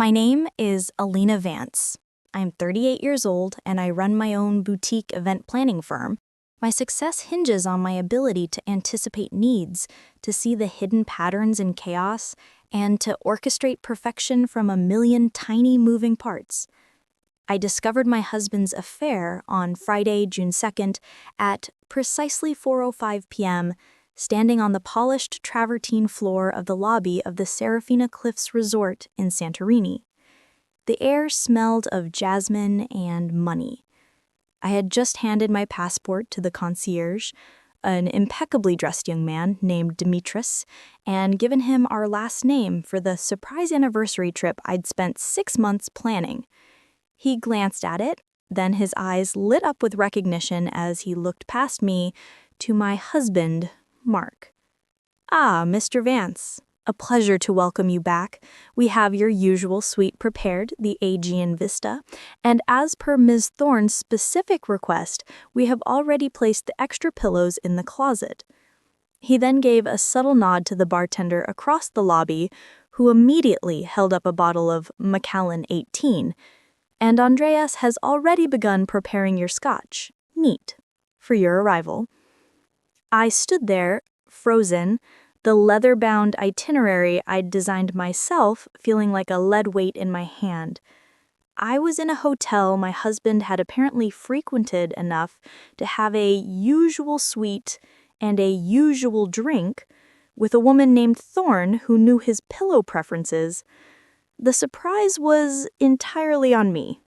My name is Elena Vance. I'm 38 years old and I run my own boutique event planning firm. My success hinges on my ability to anticipate needs, to see the hidden patterns in chaos, and to orchestrate perfection from a million tiny moving parts. I discovered my husband's affair on Friday, June 2nd at precisely 4:05 p.m., standing on the polished travertine floor of the lobby of the Serafina Cliffs Resort in Santorini. The air smelled of jasmine and money. I had just handed my passport to the concierge, an impeccably dressed young man named Dimitris, and given him our last name for the surprise anniversary trip I'd spent 6 months planning. He glanced at it, then his eyes lit up with recognition as he looked past me to my husband, Mark. "Ah, Mr. Vance, a pleasure to welcome you back. We have your usual suite prepared, the Aegean Vista, and as per Ms. Thorne's specific request, we have already placed the extra pillows in the closet." He then gave a subtle nod to the bartender across the lobby, who immediately held up a bottle of Macallan 18. "And Andreas has already begun preparing your scotch, neat, for your arrival." I stood there, frozen, the leather-bound itinerary I'd designed myself feeling like a lead weight in my hand. I was in a hotel my husband had apparently frequented enough to have a usual suite and a usual drink with a woman named Thorne who knew his pillow preferences. The surprise was entirely on me.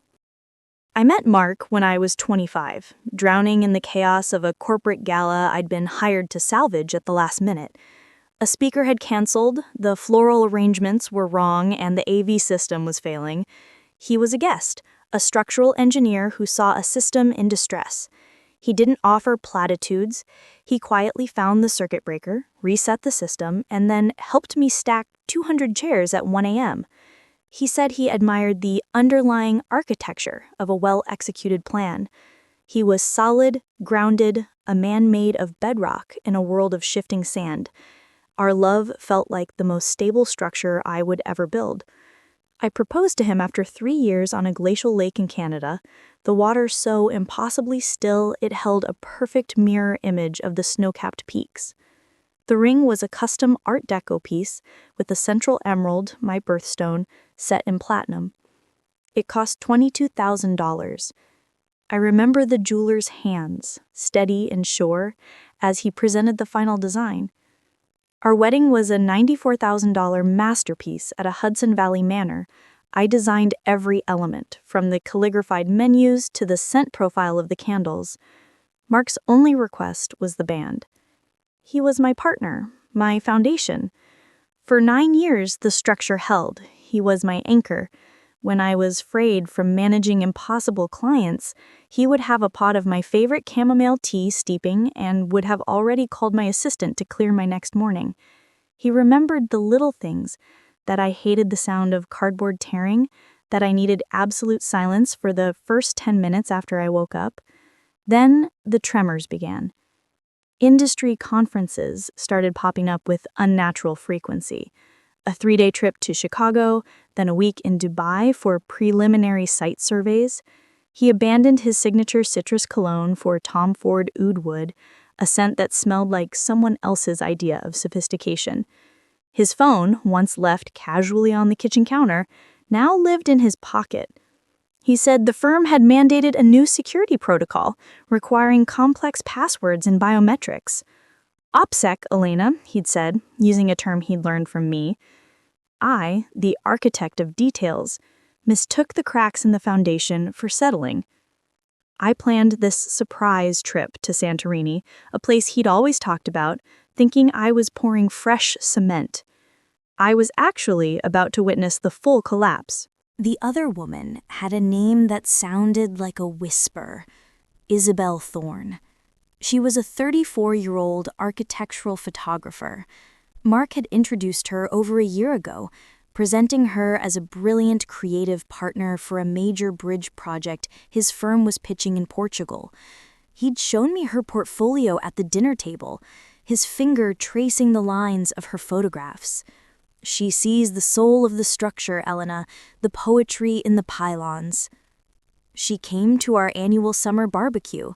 I met Mark when I was 25, drowning in the chaos of a corporate gala I'd been hired to salvage at the last minute. A speaker had canceled, the floral arrangements were wrong, and the AV system was failing. He was a guest, a structural engineer who saw a system in distress. He didn't offer platitudes. He quietly found the circuit breaker, reset the system, and then helped me stack 200 chairs at 1 a.m. He said he admired the underlying architecture of a well-executed plan. He was solid, grounded, a man made of bedrock in a world of shifting sand. Our love felt like the most stable structure I would ever build. I proposed to him after 3 years on a glacial lake in Canada, the water so impossibly still it held a perfect mirror image of the snow-capped peaks. The ring was a custom Art Deco piece with the central emerald, my birthstone, set in platinum. It cost $22,000. I remember the jeweler's hands, steady and sure, as he presented the final design. Our wedding was a $94,000 masterpiece at a Hudson Valley manor. I designed every element, from the calligraphied menus to the scent profile of the candles. Mark's only request was the band. He was my partner, my foundation. For 9 years, the structure held. He was my anchor. When I was frayed from managing impossible clients, he would have a pot of my favorite chamomile tea steeping and would have already called my assistant to clear my next morning. He remembered the little things, that I hated the sound of cardboard tearing, that I needed absolute silence for the first 10 minutes after I woke up. Then the tremors began. Industry conferences started popping up with unnatural frequency. A 3-day trip to Chicago, then a week in Dubai for preliminary site surveys. He abandoned his signature citrus cologne for Tom Ford Oud Wood, a scent that smelled like someone else's idea of sophistication. His phone, once left casually on the kitchen counter, now lived in his pocket. He said the firm had mandated a new security protocol requiring complex passwords and biometrics. OPSEC, Elena, he'd said, using a term he'd learned from me. I, the architect of details, mistook the cracks in the foundation for settling. I planned this surprise trip to Santorini, a place he'd always talked about, thinking I was pouring fresh cement. I was actually about to witness the full collapse. The other woman had a name that sounded like a whisper, Isabel Thorne. She was a 34-year-old architectural photographer. Mark had introduced her over a year ago, presenting her as a brilliant creative partner for a major bridge project his firm was pitching in Portugal. He'd shown me her portfolio at the dinner table, his finger tracing the lines of her photographs. She sees the soul of the structure, Elena, the poetry in the pylons. She came to our annual summer barbecue.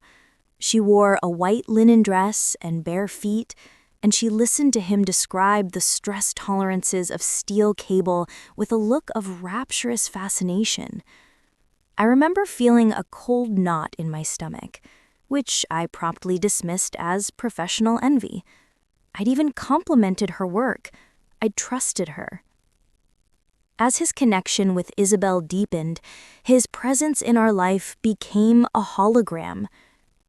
She wore a white linen dress and bare feet, and she listened to him describe the stress tolerances of steel cable with a look of rapturous fascination. I remember feeling a cold knot in my stomach, which I promptly dismissed as professional envy. I'd even complimented her work. I'd trusted her. As his connection with Isabel deepened, his presence in our life became a hologram.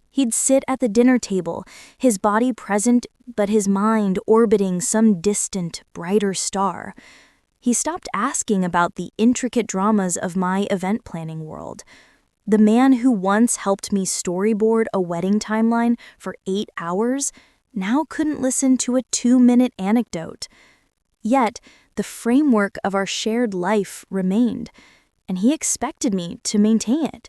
He'd sit at the dinner table, his body present but his mind orbiting some distant, brighter star. He stopped asking about the intricate dramas of my event planning world. The man who once helped me storyboard a wedding timeline for 8 hours now couldn't listen to a 2-minute anecdote. Yet, the framework of our shared life remained, and he expected me to maintain it.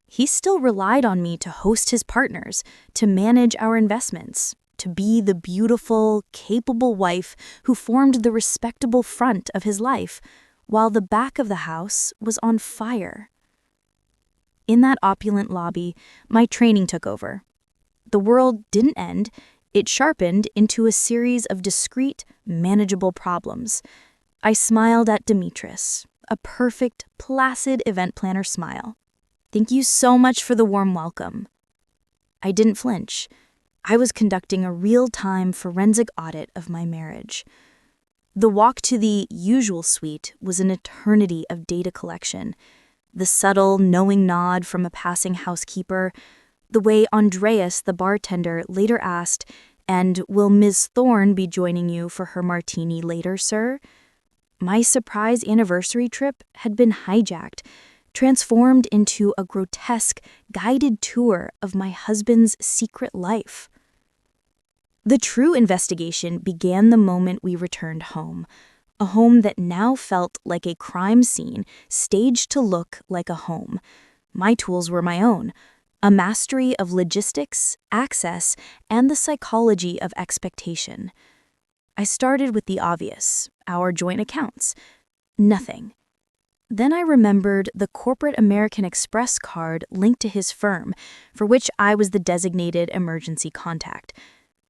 He still relied on me to host his partners, to manage our investments, to be the beautiful, capable wife who formed the respectable front of his life, while the back of the house was on fire. In that opulent lobby, my training took over. The world didn't end. It sharpened into a series of discrete, manageable problems. I smiled at Demetris, a perfect, placid event planner smile. "Thank you so much for the warm welcome." I didn't flinch. I was conducting a real-time forensic audit of my marriage. The walk to the usual suite was an eternity of data collection. The subtle, knowing nod from a passing housekeeper, the way Andreas, the bartender, later asked, "And will Ms. Thorne be joining you for her martini later, sir?" My surprise anniversary trip had been hijacked, transformed into a grotesque, guided tour of my husband's secret life. The true investigation began the moment we returned home, a home that now felt like a crime scene staged to look like a home. My tools were my own, a mastery of logistics, access, and the psychology of expectation. I started with the obvious, our joint accounts. Nothing. Then I remembered the corporate American Express card linked to his firm, for which I was the designated emergency contact.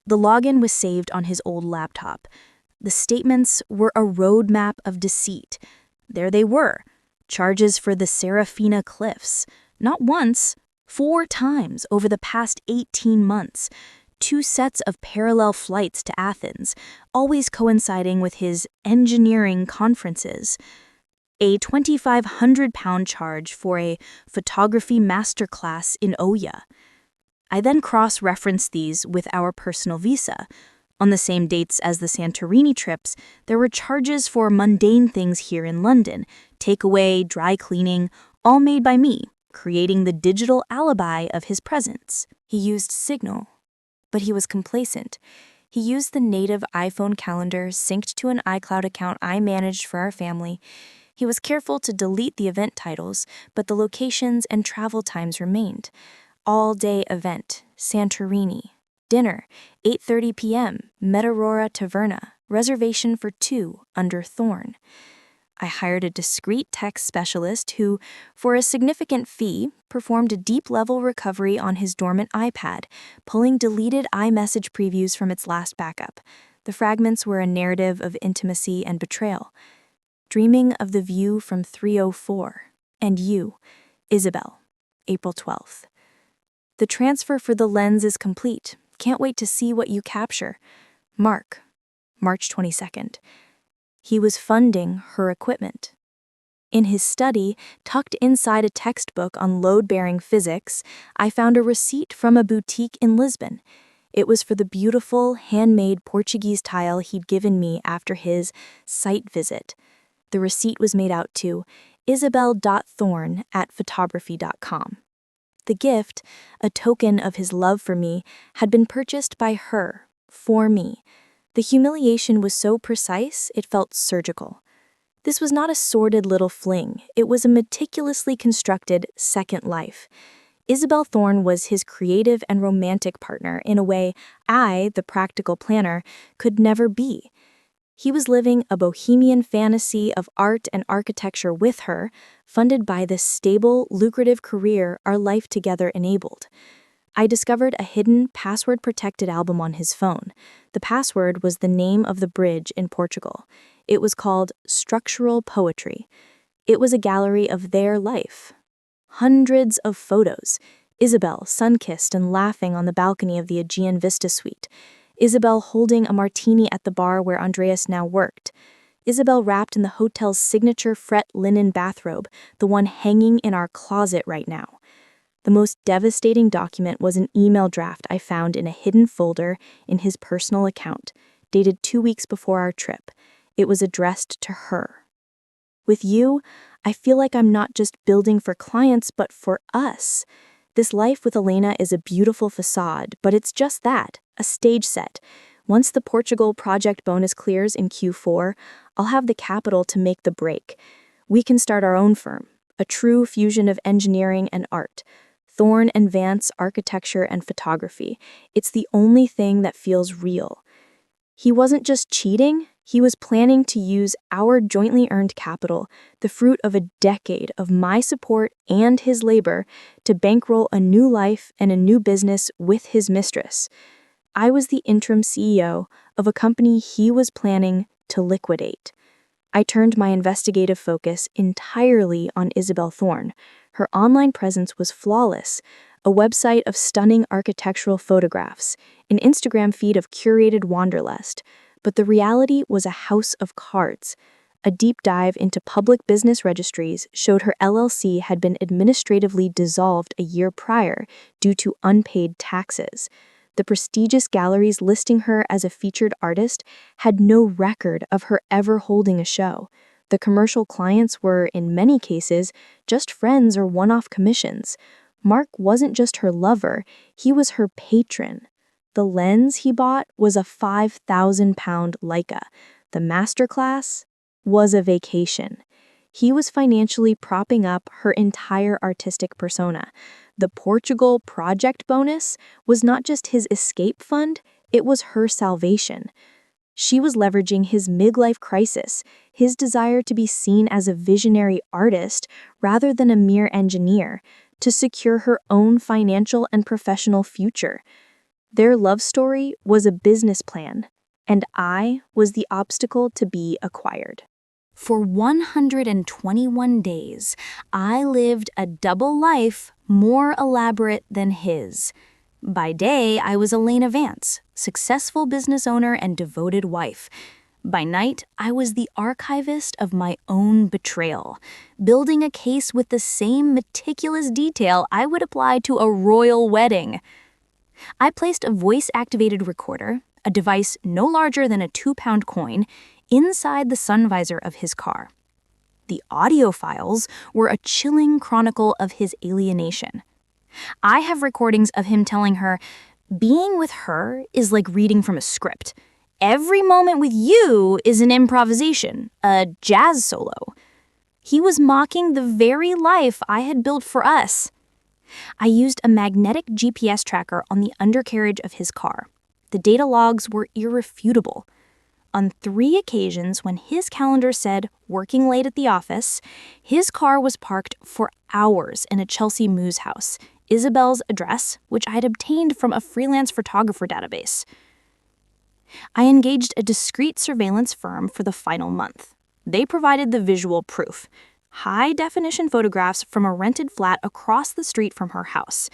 The login was saved on his old laptop. The statements were a roadmap of deceit. There they were, charges for the Serafina Cliffs, not once, 4 times over the past 18 months, 2 sets of parallel flights to Athens, always coinciding with his engineering conferences, a 2,500-pound charge for a photography masterclass in Oya. I then cross-referenced these with our personal visa. On the same dates as the Santorini trips, there were charges for mundane things here in London, takeaway, dry cleaning, all made by me, creating the digital alibi of his presence. He used Signal, but he was complacent. He used the native iPhone calendar synced to an iCloud account I managed for our family. He was careful to delete the event titles, but the locations and travel times remained. All-day event, Santorini. Dinner, 8:30 p.m., Metarora Taverna, reservation for 2, under Thorne. I hired a discreet tech specialist who, for a significant fee, performed a deep-level recovery on his dormant iPad, pulling deleted iMessage previews from its last backup. The fragments were a narrative of intimacy and betrayal. Dreaming of the view from 304. And you, Isabel, April 12th. The transfer for the lens is complete. Can't wait to see what you capture. Mark, March 22nd. He was funding her equipment. In his study, tucked inside a textbook on load-bearing physics, I found a receipt from a boutique in Lisbon. It was for the beautiful, handmade Portuguese tile he'd given me after his site visit. The receipt was made out to isabel.thorne@photography.com. The gift, a token of his love for me, had been purchased by her, for me. The humiliation was so precise, it felt surgical. This was not a sordid little fling. It was a meticulously constructed second life. Isabel Thorne was his creative and romantic partner in a way I, the practical planner, could never be. He was living a bohemian fantasy of art and architecture with her, funded by the stable, lucrative career our life together enabled. I discovered a hidden, password-protected album on his phone. The password was the name of the bridge in Portugal. It was called Structural Poetry. It was a gallery of their life. Hundreds of photos. Isabel, sun-kissed and laughing on the balcony of the Aegean Vista suite. Isabel holding a martini at the bar where Andreas now worked. Isabel wrapped in the hotel's signature fret linen bathrobe, the one hanging in our closet right now. The most devastating document was an email draft I found in a hidden folder in his personal account, dated 2 weeks before our trip. It was addressed to her. With you, I feel like I'm not just building for clients, but for us. This life with Elena is a beautiful facade, but it's just that, a stage set. Once the Portugal project bonus clears in Q4, I'll have the capital to make the break. We can start our own firm, a true fusion of engineering and art. Thorne and Vance architecture and photography. It's the only thing that feels real. He wasn't just cheating, he was planning to use our jointly earned capital, the fruit of a decade of my support and his labor, to bankroll a new life and a new business with his mistress. I was the interim CEO of a company he was planning to liquidate. I turned my investigative focus entirely on Isabel Thorne. Her online presence was flawless, a website of stunning architectural photographs, an Instagram feed of curated wanderlust, but the reality was a house of cards. A deep dive into public business registries showed her LLC had been administratively dissolved a year prior due to unpaid taxes. The prestigious galleries listing her as a featured artist had no record of her ever holding a show. The commercial clients were, in many cases, just friends or one-off commissions. Mark wasn't just her lover, he was her patron. The lens he bought was a 5,000-pound Leica. The masterclass was a vacation. He was financially propping up her entire artistic persona. The Portugal project bonus was not just his escape fund, it was her salvation. She was leveraging his midlife crisis, his desire to be seen as a visionary artist rather than a mere engineer, to secure her own financial and professional future. Their love story was a business plan, and I was the obstacle to be acquired. For 121 days, I lived a double life more elaborate than his. By day, I was Elena Vance, successful business owner and devoted wife. By night, I was the archivist of my own betrayal, building a case with the same meticulous detail I would apply to a royal wedding. I placed a voice-activated recorder, a device no larger than a 2-pound coin, inside the sun visor of his car. The audio files were a chilling chronicle of his alienation. I have recordings of him telling her, "Being with her is like reading from a script. Every moment with you is an improvisation, a jazz solo." He was mocking the very life I had built for us. I used a magnetic GPS tracker on the undercarriage of his car. The data logs were irrefutable. On 3 occasions when his calendar said working late at the office, his car was parked for hours in a Chelsea Mews house, Isabel's address, which I had obtained from a freelance photographer database. I engaged a discreet surveillance firm for the final month. They provided the visual proof, high-definition photographs from a rented flat across the street from her house.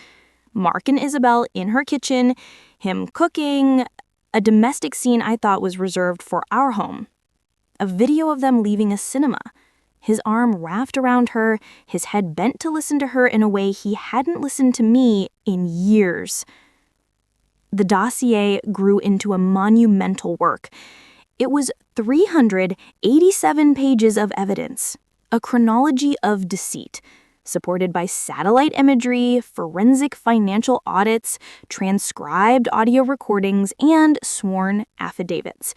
Mark and Isabel in her kitchen, him cooking, a domestic scene I thought was reserved for our home. A video of them leaving a cinema. His arm wrapped around her, his head bent to listen to her in a way he hadn't listened to me in years. The dossier grew into a monumental work. It was 387 pages of evidence, a chronology of deceit, supported by satellite imagery, forensic financial audits, transcribed audio recordings, and sworn affidavits.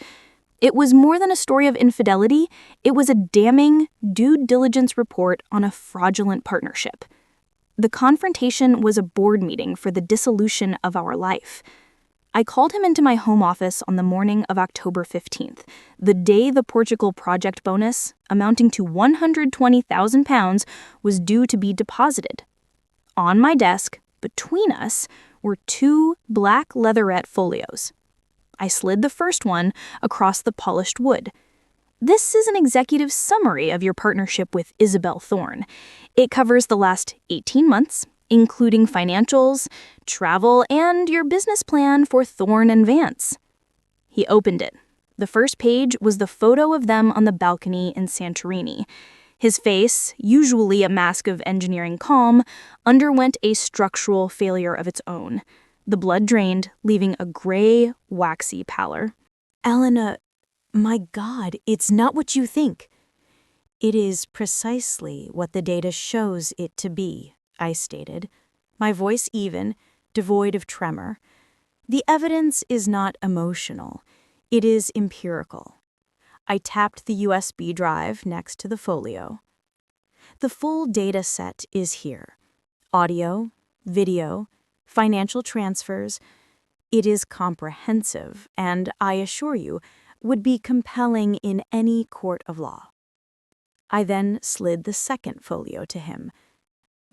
It was more than a story of infidelity, it was a damning due diligence report on a fraudulent partnership. The confrontation was a board meeting for the dissolution of our life. I called him into my home office on the morning of October 15th, the day the Portugal project bonus, amounting to £120,000, was due to be deposited. On my desk, between us, were two black leatherette folios. I slid the first one across the polished wood. This is an executive summary of your partnership with Isabel Thorne. It covers the last 18 months, including financials, travel, and your business plan for Thorne and Vance. He opened it. The first page was the photo of them on the balcony in Santorini. His face, usually a mask of engineering calm, underwent a structural failure of its own. The blood drained, leaving a gray, waxy pallor. Elena, my God, it's not what you think. It is precisely what the data shows it to be, I stated, my voice even, devoid of tremor. The evidence is not emotional. It is empirical. I tapped the USB drive next to the folio. The full data set is here. Audio, video, financial transfers. It is comprehensive and, I assure you, would be compelling in any court of law. I then slid the second folio to him.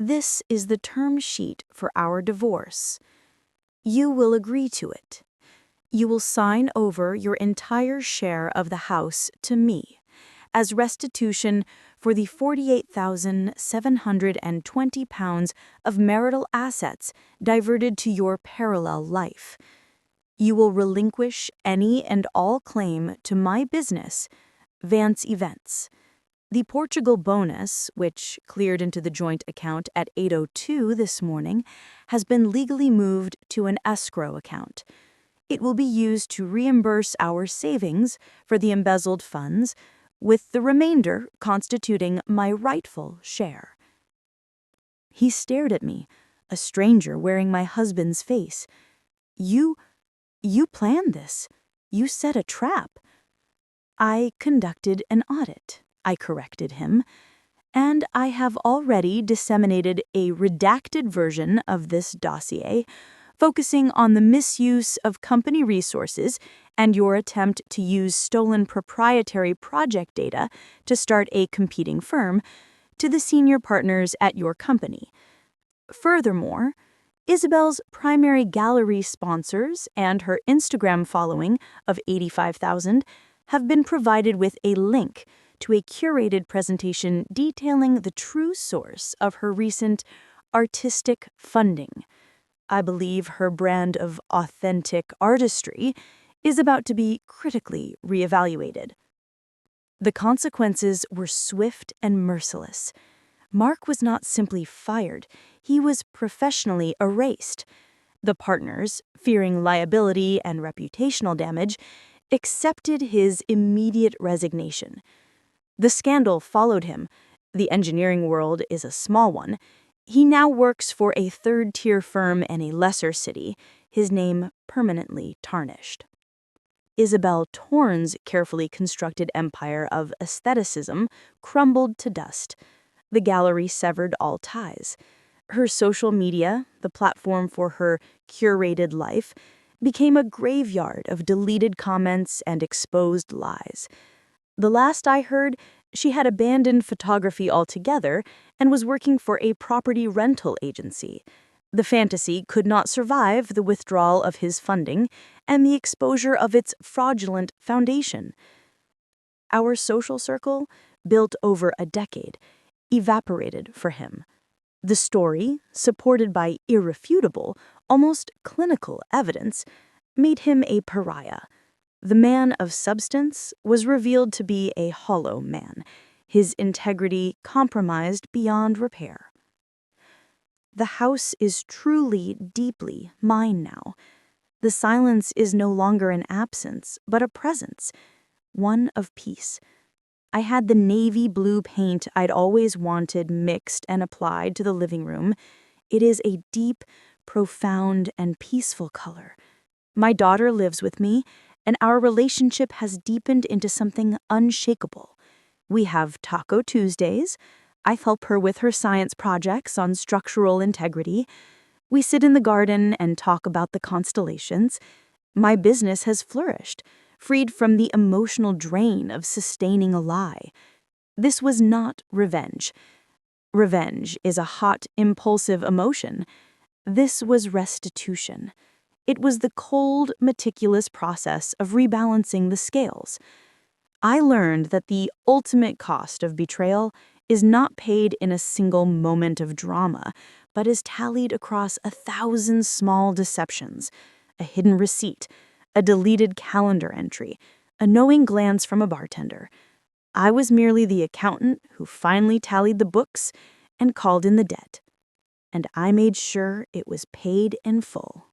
This is the term sheet for our divorce. You will agree to it. You will sign over your entire share of the house to me as restitution for the £48,720 of marital assets diverted to your parallel life. You will relinquish any and all claim to my business, Vance Events. The Portugal bonus, which cleared into the joint account at 8:02 this morning, has been legally moved to an escrow account. It will be used to reimburse our savings for the embezzled funds, with the remainder constituting my rightful share. He stared at me, a stranger wearing my husband's face. You planned this. You set a trap. I conducted an audit, I corrected him, and I have already disseminated a redacted version of this dossier, focusing on the misuse of company resources and your attempt to use stolen proprietary project data to start a competing firm, to the senior partners at your company. Furthermore, Isabel's primary gallery sponsors and her Instagram following of 85,000 have been provided with a link to a curated presentation detailing the true source of her recent artistic funding. I believe her brand of authentic artistry is about to be critically reevaluated. The consequences were swift and merciless. Mark was not simply fired, he was professionally erased. The partners, fearing liability and reputational damage, accepted his immediate resignation. The scandal followed him. The engineering world is a small one. He now works for a third-tier firm in a lesser city, his name permanently tarnished. Isabel Thorne's carefully constructed empire of aestheticism crumbled to dust. The gallery severed all ties. Her social media, the platform for her curated life, became a graveyard of deleted comments and exposed lies. The last I heard, she had abandoned photography altogether and was working for a property rental agency. The fantasy could not survive the withdrawal of his funding and the exposure of its fraudulent foundation. Our social circle, built over a decade, evaporated for him. The story, supported by irrefutable, almost clinical evidence, made him a pariah. The man of substance was revealed to be a hollow man, his integrity compromised beyond repair. The house is truly, deeply mine now. The silence is no longer an absence, but a presence, one of peace. I had the navy blue paint I'd always wanted mixed and applied to the living room. It is a deep, profound, and peaceful color. My daughter lives with me, and our relationship has deepened into something unshakable. We have Taco Tuesdays. I help her with her science projects on structural integrity. We sit in the garden and talk about the constellations, My business has flourished, freed from the emotional drain of sustaining a lie. This was not revenge. Revenge is a hot, impulsive emotion. This was restitution. It was the cold, meticulous process of rebalancing the scales. I learned that the ultimate cost of betrayal is not paid in a single moment of drama, but is tallied across 1,000 small deceptions, a hidden receipt, a deleted calendar entry, a knowing glance from a bartender. I was merely the accountant who finally tallied the books and called in the debt. And I made sure it was paid in full.